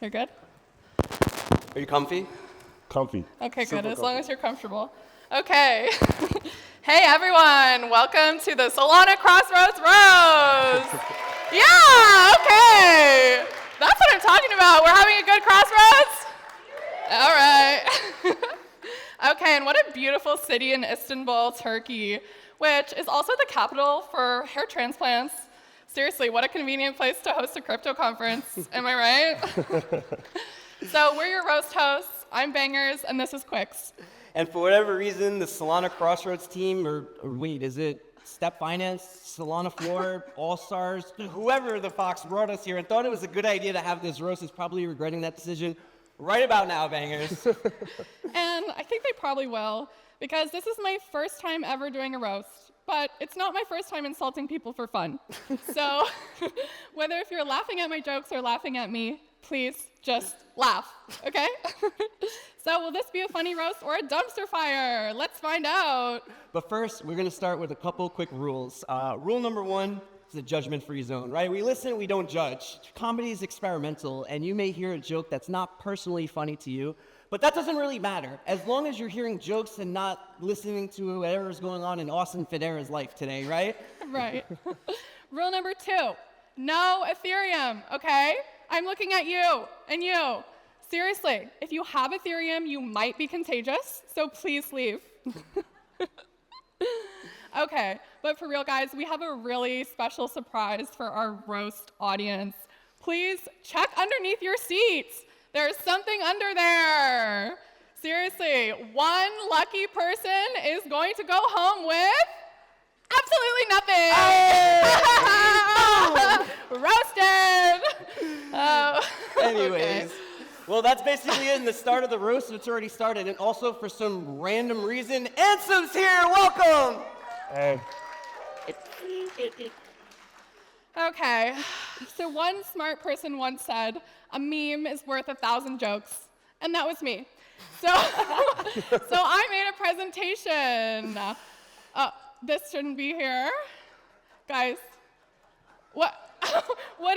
You're good? Are you comfy? Comfy. Okay, Super good, as comfy. long as you're comfortable. Okay. Hey, everyone. Welcome to the Solana Crossroads Roast. Yeah, okay. That's what I'm talking about. We're having a good crossroads? All right. Okay, and what a beautiful city in Istanbul, Turkey, which is also the capital for hair transplants. Seriously, what a convenient place to host a crypto conference. Am I right? So we're your roast hosts. I'm Bangerz, and this is Quicks. And for whatever reason, the Solana Crossroads team, or wait, is it Step Finance, Solana Floor, All Stars, whoever the fox brought us here and thought it was a good idea to have this roast is probably regretting that decision right about now, Bangerz. And I think they probably will, because this is my first time ever doing a roast, but it's not my first time insulting people for fun. So whether if you're laughing at my jokes or laughing at me, please just laugh, okay? So will this be a funny roast or a dumpster fire? Let's find out. But first, we're going to start with a couple quick rules. Rule number one is a judgment-free zone, right? We listen, we don't judge. Comedy is experimental, and you may hear a joke that's not personally funny to you, but that doesn't really matter, as long as you're hearing jokes and not listening to whatever's going on in Austin Federa's life today, right? Right. Rule number 2, no Ethereum, okay? I'm looking at you and you. Seriously, if you have Ethereum, you might be contagious, so please leave. Okay, but for real, guys, we have a really special surprise for our roast audience. Please check underneath your seats. There's something under there. Seriously, one lucky person is going to go home with absolutely nothing. Roasted. Anyways, Okay. well, that's basically it in the start of the roast. It's already started. And also, for some random reason, Ansem's here. Welcome. Hey. Okay, so one smart person once said, a meme is worth 1,000 jokes, and that was me. So, so I made a presentation. This shouldn't be here. Guys, what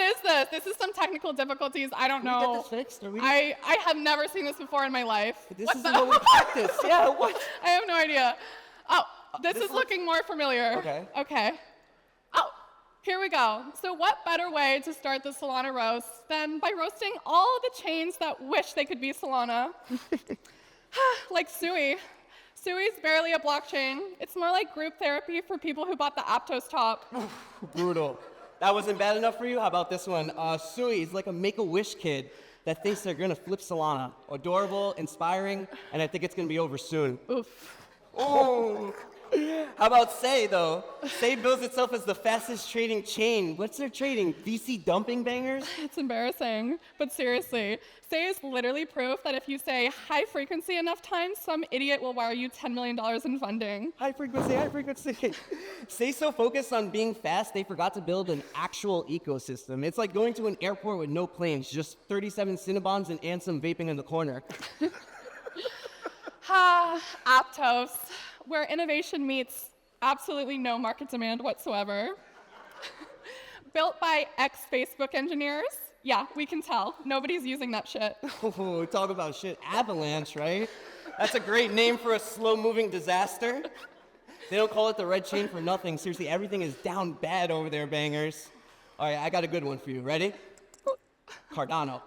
is this? This is some technical difficulties. I don't Can we know. get this fixed? I have never seen this before in my life. This What isn't the- what we practice. Yeah, what? I have no idea. Oh, this this is looks- looking more familiar. Okay. Okay. Oh, here we go. So what better way to start the Solana roast than by roasting all the chains that wish they could be Solana? Like Sui. Sui's barely a blockchain. It's more like group therapy for people who bought the Aptos top. Brutal. That wasn't bad enough for you? How about this one? Sui is like a Make-A-Wish kid that thinks they're gonna flip Solana. Adorable, inspiring, and I think it's gonna be over soon. Oof. Oh. How about Say, though? Say bills itself as the fastest trading chain. What's their trading? VC dumping Bangerz? It's embarrassing, but seriously, Say is literally proof that if you say high frequency enough times, some idiot will wire you $10 million in funding. High frequency, high frequency. Say so focused on being fast, they forgot to build an actual ecosystem. It's like going to an airport with no planes, just 37 Cinnabons and Ansem vaping in the corner. Aptos, where innovation meets absolutely no market demand whatsoever. Built by ex-Facebook engineers. Yeah, we can tell. Nobody's using that shit. Oh, talk about shit. Avalanche, right? That's a great name for a slow-moving disaster. They don't call it the red chain for nothing. Seriously, everything is down bad over there, Bangerz. All right, I got a good one for you. Ready? Cardano.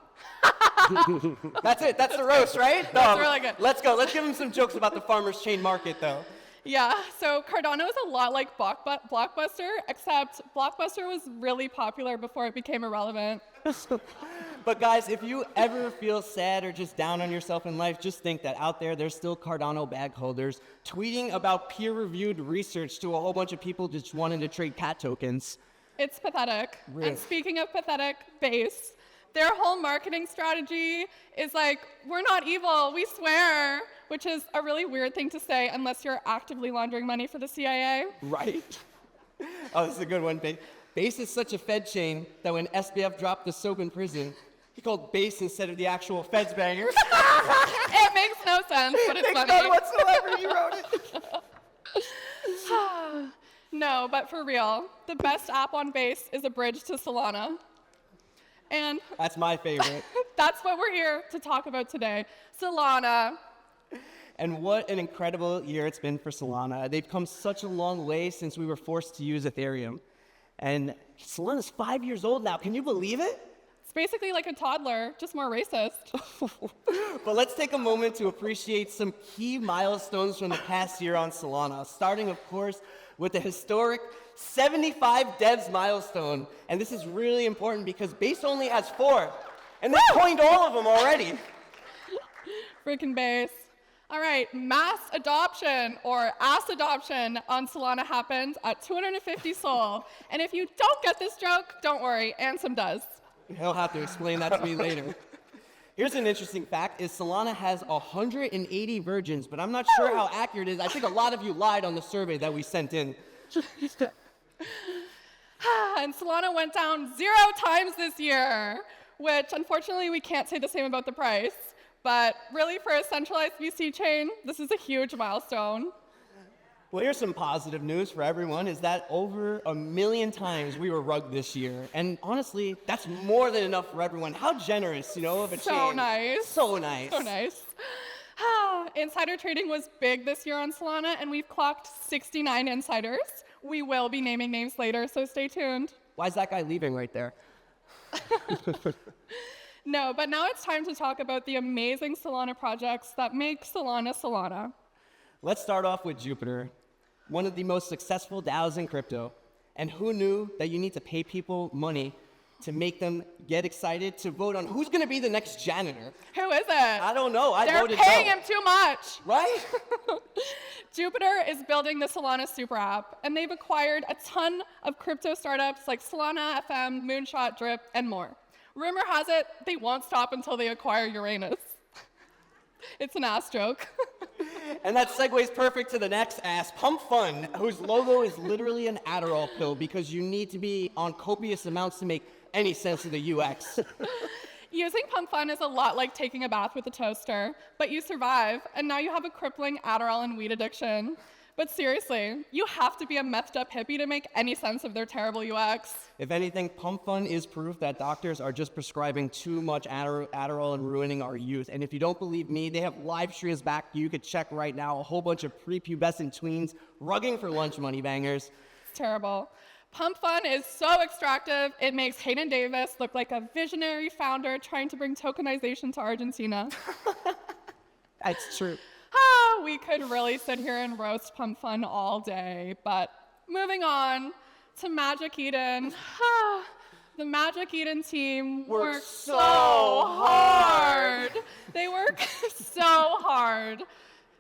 That's it. That's the roast, right? That's really good. Let's go. Let's give him some jokes about the farmer's chain market, though. Yeah, so Cardano is a lot like Blockbuster, except Blockbuster was really popular before it became irrelevant. But guys, if you ever feel sad or just down on yourself in life, just think that out there, there's still Cardano bag holders tweeting about peer-reviewed research to a whole bunch of people just wanting to trade cat tokens. It's pathetic. Really? And speaking of pathetic, Base, their whole marketing strategy is like, we're not evil, we swear, which is a really weird thing to say unless you're actively laundering money for the CIA. Right? Oh, this is a good one, Base is such a Fed chain that when SBF dropped the soap in prison, he called Base instead of the actual Feds Bangerz. It makes no sense, but it's Makes funny. none whatsoever, you wrote it. No, but for real, the best app on Base is a bridge to Solana. And That's my favorite. that's what we're here to talk about today. Solana. And what an incredible year it's been for Solana. They've come such a long way since we were forced to use Ethereum. And Solana's 5 years old now. Can you believe it? It's basically like a toddler, just more racist. But let's take a moment to appreciate some key milestones from the past year on Solana, starting, of course, with the historic 75 devs milestone. And this is really important because Base only has 4, and they coined all of them already. Freaking Base. All right, mass adoption or ass adoption on Solana happened at 250 Sol. And if you don't get this joke, don't worry, Ansem does. He'll have to explain that to me later. Here's an interesting fact, is Solana has 180 virgins, but I'm not sure how accurate it is. I think a lot of you lied on the survey that we sent in. And Solana went down 0 times this year, which unfortunately we can't say the same about the price. But really, for a centralized VC chain, this is a huge milestone. Well, here's some positive news for everyone, is that over 1 million times we were rugged this year. And honestly, that's more than enough for everyone. How generous, of a chain. So nice. So nice. So nice. Insider trading was big this year on Solana, and we've clocked 69 insiders. We will be naming names later, so stay tuned. Why is that guy leaving right there? No, but now it's time to talk about the amazing Solana projects that make Solana Solana. Let's start off with Jupiter, one of the most successful DAOs in crypto. And who knew that you need to pay people money to make them get excited to vote on who's going to be the next janitor? Who is it? I don't know. I They're voted paying no. him too much. Right? Jupiter is building the Solana super app, and they've acquired a ton of crypto startups like Solana FM, Moonshot, Drip, and more. Rumor has it they won't stop until they acquire Uranus. It's an ass joke. And that segues perfect to the next ass, Pump.fun, whose logo is literally an Adderall pill because you need to be on copious amounts to make any sense of the UX. Using Pump.fun is a lot like taking a bath with a toaster, but you survive, and now you have a crippling Adderall and weed addiction. But seriously, you have to be a methed up hippie to make any sense of their terrible UX. If anything, Pump.fun is proof that doctors are just prescribing too much Adderall and ruining our youth. And if you don't believe me, they have live streams back you could check right now. A whole bunch of prepubescent tweens rugging for lunch money, bangers. It's terrible. Pump.fun is so extractive, it makes Hayden Davis look like a visionary founder trying to bring tokenization to Argentina. That's true. We could really sit here and roast Pump.fun all day, but moving on to Magic Eden. The Magic Eden team works so hard. They work so hard.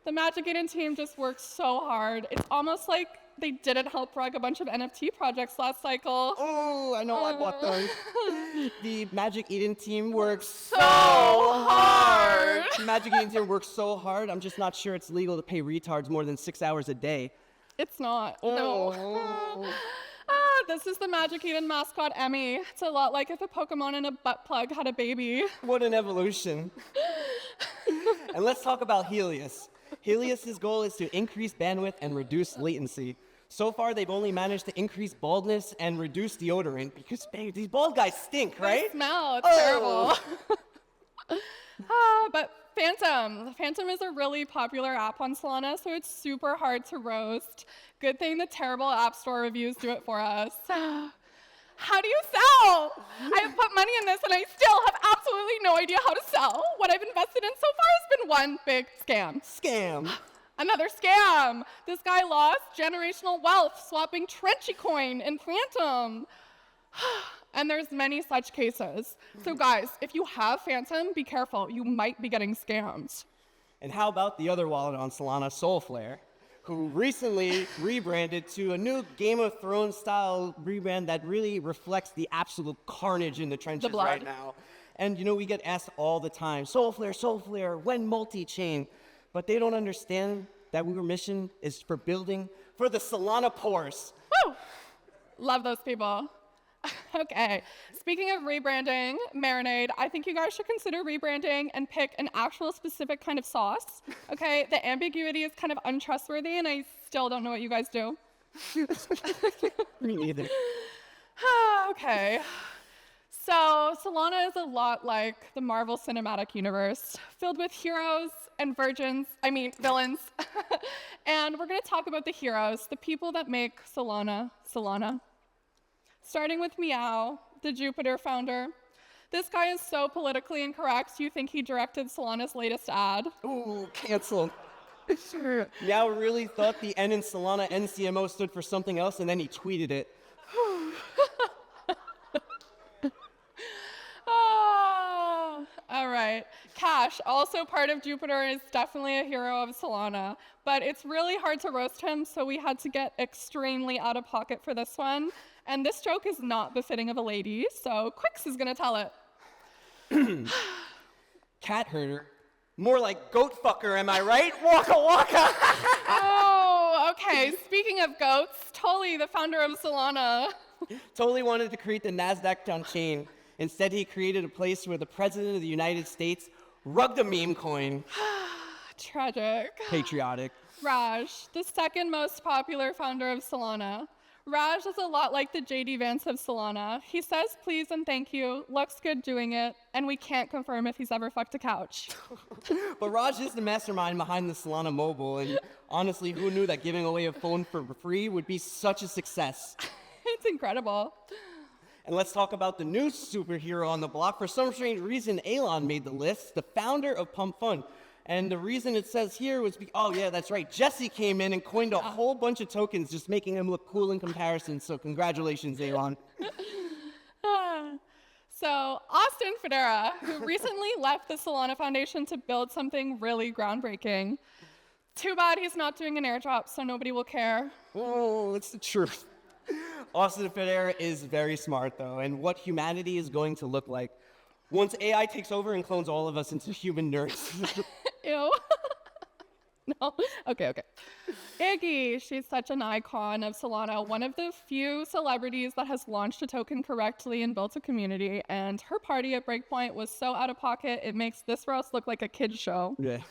The Magic Eden team just works so hard. It's almost like they didn't help rug a bunch of NFT projects last cycle. Oh, I know I bought those. The Magic Eden team works so hard. The Magic Eden team works so hard, I'm just not sure it's legal to pay retards more than 6 hours a day. It's not. No. This is the Magic Eden mascot, Emmy. It's a lot like if a Pokemon and a butt plug had a baby. What an evolution. And let's talk about Helius. Helius's goal is to increase bandwidth and reduce latency. So far, they've only managed to increase baldness and reduce deodorant because, babe, these bald guys stink, right? They smell. It's terrible. But Phantom is a really popular app on Solana, so it's super hard to roast. Good thing the terrible App Store reviews do it for us. How do you sell? I have put money in this and I still have absolutely no idea how to sell. What I've invested in so far has been one big scam. Scam. Another scam. This guy lost generational wealth swapping Trenchy coin in Phantom. And there's many such cases. So guys, if you have Phantom, be careful. You might be getting scammed. And how about the other wallet on Solana, Solflare, who recently rebranded to a new Game of Thrones style rebrand that really reflects the absolute carnage in the trenches right now. And we get asked all the time, Solflare, when multi-chain? But they don't understand that our mission is for building for the Solana pores. Woo! Love those people. Okay, speaking of rebranding, Marinade, I think you guys should consider rebranding and pick an actual specific kind of sauce. Okay, the ambiguity is kind of untrustworthy and I still don't know what you guys do. Me neither. Okay, So Solana is a lot like the Marvel Cinematic Universe, filled with heroes and villains. And we're going to talk about the heroes, the people that make Solana, Solana. Starting with Meow, the Jupiter founder. This guy is so politically incorrect, you think he directed Solana's latest ad. Ooh, canceled. Meow really thought the N in Solana NCMO stood for something else, and then he tweeted it. All right. Kash, also part of Jupiter, is definitely a hero of Solana, but it's really hard to roast him, so we had to get extremely out of pocket for this one. And this joke is not befitting of a lady, so Quicks is going to tell it. Cat herder. More like goat fucker, am I right? Waka waka! Oh, okay. Speaking of goats, Toly, the founder of Solana. Toly wanted to create the NASDAQ on chain. Instead, he created a place where the President of the United States rugged a meme coin. Tragic. Patriotic. Raj, the second most popular founder of Solana. Raj is a lot like the JD Vance of Solana. He says please and thank you, looks good doing it, and we can't confirm if he's ever fucked a couch. But Raj is the mastermind behind the Solana mobile, and honestly, who knew that giving away a phone for free would be such a success? It's incredible. And let's talk about the new superhero on the block. For some strange reason, Alon made the list, the founder of Pump.fun. And the reason it says here was, oh yeah, that's right, Jesse came in and coined a whole bunch of tokens, just making him look cool in comparison. So congratulations, Alon. So Austin Federa, who recently left the Solana Foundation to build something really groundbreaking. Too bad he's not doing an airdrop, so nobody will care. Oh, it's the truth. Austin Federa is very smart, though, and what humanity is going to look like once AI takes over and clones all of us into human nerds. Ew. No. Okay. Iggy, she's such an icon of Solana, one of the few celebrities that has launched a token correctly and built a community, and her party at Breakpoint was so out of pocket, it makes this roast look like a kid's show. Yeah. If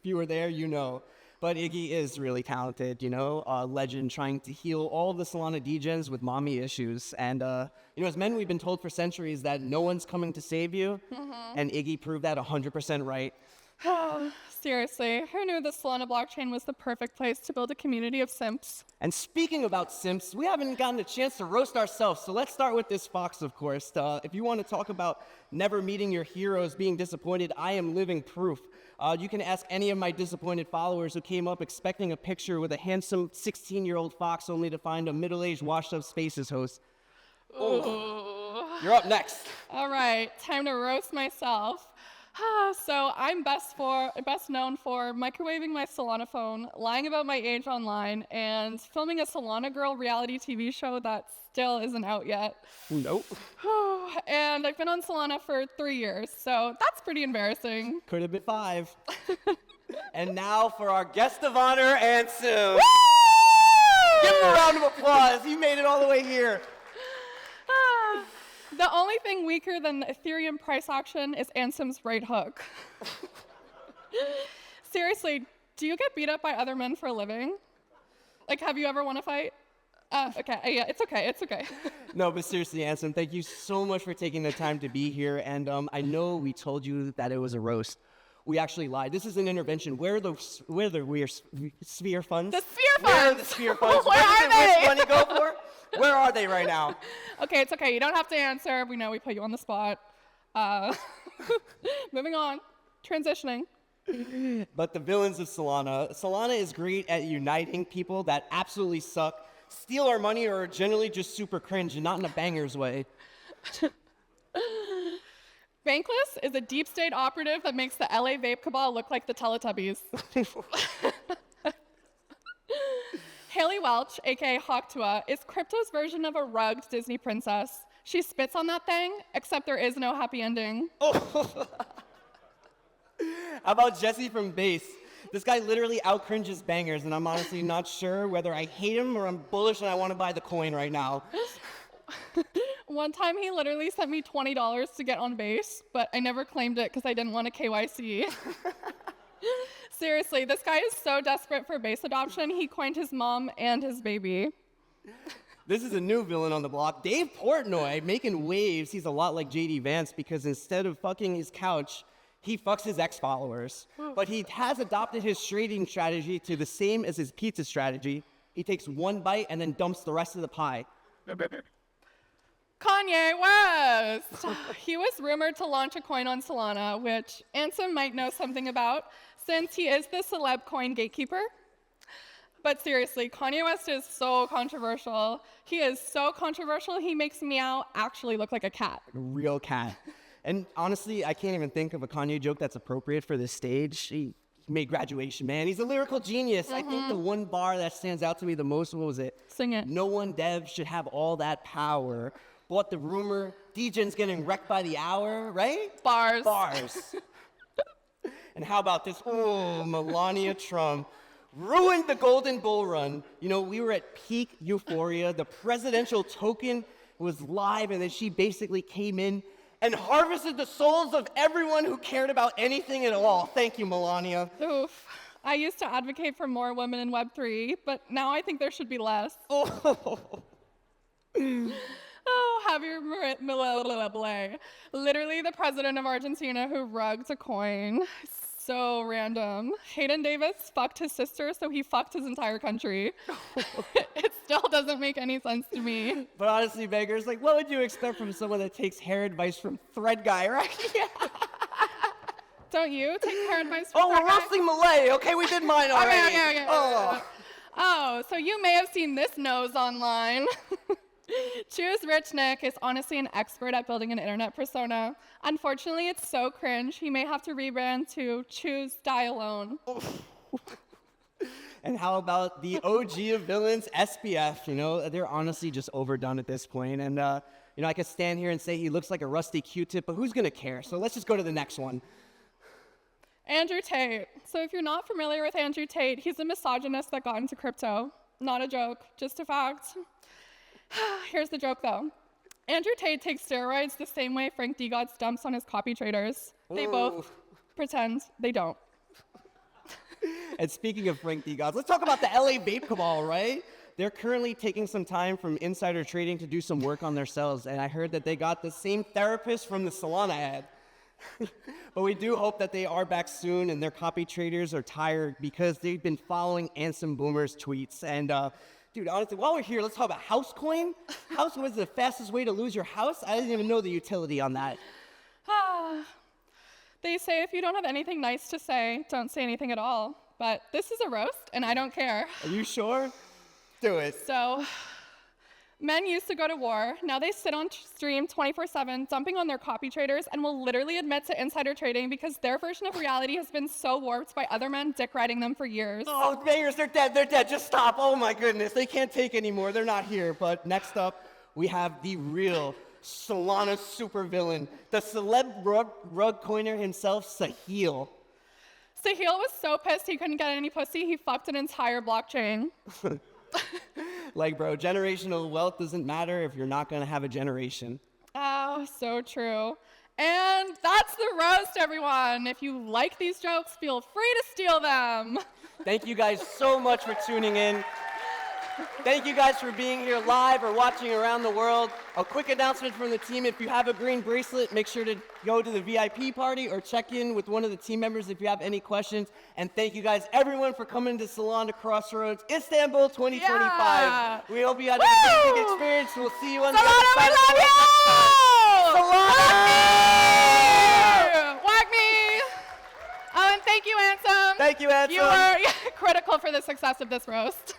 you were there, you know. But Iggy is really talented, a legend trying to heal all the Solana degens with mommy issues. And, as men, we've been told for centuries that no one's coming to save you. Mm-hmm. And Iggy proved that 100% right. Seriously, who knew the Solana blockchain was the perfect place to build a community of simps? And speaking about simps, we haven't gotten a chance to roast ourselves, so let's start with this fox, of course. If you want to talk about never meeting your heroes, being disappointed, I am living proof. You can ask any of my disappointed followers who came up expecting a picture with a handsome 16-year-old fox only to find a middle-aged washed-up Spaces host. Ooh. You're up next. All right, time to roast myself. So I'm best known for microwaving my Solana phone, lying about my age online, and filming a Solana Girl reality TV show that still isn't out yet. Nope. And I've been on Solana for 3 years, so that's pretty embarrassing. Could have been 5. And now for our guest of honor, Ansem. Give him a round of applause. He made it all the way here. The only thing weaker than the Ethereum price action is Ansem's right hook. Seriously, do you get beat up by other men for a living? Like, have you ever won a fight? Okay, yeah, it's okay. No, but seriously, Ansem, thank you so much for taking the time to be here. And I know we told you that it was a roast. We actually lied. This is an intervention. Where are the sphere funds? The sphere funds! Where are the sphere funds? Where are they? Which money go for? Where are they right now? Okay, it's okay. You don't have to answer. We know we put you on the spot. Moving on. Transitioning. But the villains of Solana. Solana is great at uniting people that absolutely suck, steal our money, or are generally just super cringe and not in a Bangerz way. Bankless is a deep state operative that makes the LA Vape Cabal look like the Teletubbies. Welch, aka Tuah, is crypto's version of a rugged Disney princess. She spits on that thing, except there is no happy ending. How about Jesse from Base? This guy literally out-cringes Bangerz, and I'm honestly not sure whether I hate him or I'm bullish and I want to buy the coin right now. One time he literally sent me $20 to get on Base, but I never claimed it because I didn't want a KYC. Seriously, this guy is so desperate for Base adoption, he coined his mom and his baby. This is a new villain on the block. Dave Portnoy making waves. He's a lot like JD Vance because instead of fucking his couch, he fucks his ex-followers. But he has adopted his trading strategy to the same as his pizza strategy. He takes one bite and then dumps the rest of the pie. Kanye West! He was rumored to launch a coin on Solana, which Ansem might know something about, since he is the celeb coin gatekeeper. But seriously, Kanye West is so controversial. He is so controversial, he makes Meow actually look like a cat. A real cat. And honestly, I can't even think of a Kanye joke that's appropriate for this stage. He made Graduation, man. He's a lyrical genius. I think the one bar that stands out to me the most, what was it? Sing it. No one dev should have all that power. But the rumor, DJ's getting wrecked by the hour, right? Bars. Bars. And how about this? Oh, Melania Trump ruined the Golden Bull Run. You know, we were at peak euphoria. The presidential token was live, and then she basically came in and harvested the souls of everyone who cared about anything at all. Thank you, Melania. Oof. I used to advocate for more women in Web3, but now I think there should be less. Oh, Javier Milei, literally the president of Argentina who rugged a coin. So random. Hayden Davis fucked his sister, so he fucked his entire country. It still doesn't make any sense to me. But honestly, Bangerz, like, what would you expect from someone that takes hair advice from Thread Guy, right? Don't you take hair advice from We're roasting Milei. Okay, we did mine already. Okay. Oh, so you may have seen this nose online. Choose Rich Nick is honestly an expert at building an internet persona. Unfortunately, it's so cringe, he may have to rebrand to Choose Die Alone. And how about the OG of villains, SBF? You know, they're honestly just overdone at this point. And, you know, I could stand here and say he looks like a rusty Q-tip, but who's going to care? So let's just go to the next one. Andrew Tate. So if you're not familiar with Andrew Tate, he's a misogynist that got into crypto. Not a joke, just a fact. Here's the joke, though. Andrew Tate takes steroids the same way Frank D. got stumps on his copy traders. They both pretend they don't. And speaking of Frank D. Gods, let's talk about the LA Vape Cabal, right? They're currently taking some time from insider trading to do some work on themselves, and I heard that they got the same therapist from the Solana ad. But we do hope that they are back soon, and their copy traders are tired because they've been following Ansem Boomer's tweets. And dude, honestly, while we're here, let's talk about Housecoin. House was the fastest way to lose your house. I didn't even know the utility on that. They say if you don't have anything nice to say, don't say anything at all. But this is a roast, and I don't care. Are you sure? Do it. So, men used to go to war. Now they sit on stream 24/7, dumping on their copy traders, and will literally admit to insider trading because their version of reality has been so warped by other men dick riding them for years. Oh, Bangerz, they're dead. They're dead. Just stop. Oh, my goodness. They can't take anymore. They're not here. But next up, we have the real Solana supervillain, the celeb rug coiner himself, Sahil. Sahil was so pissed he couldn't get any pussy, he fucked an entire blockchain. Like, bro, generational wealth doesn't matter if you're not going to have a generation. Oh, so true. And that's the roast, everyone. If you like these jokes, feel free to steal them. Thank you guys so much for tuning in. Thank you guys for being here live or watching around the world. A quick announcement from the team. If you have a green bracelet, make sure to go to the VIP party or check in with one of the team members if you have any questions. And thank you guys, everyone, for coming to Solana Crossroads, Istanbul 2025. Yeah. We hope you had an amazing experience. We'll see you on the other Solana, side we of the love world next time. Solana! Whack me! Oh, and thank you, Ansem. Thank you, Ansem. You were critical for the success of this roast.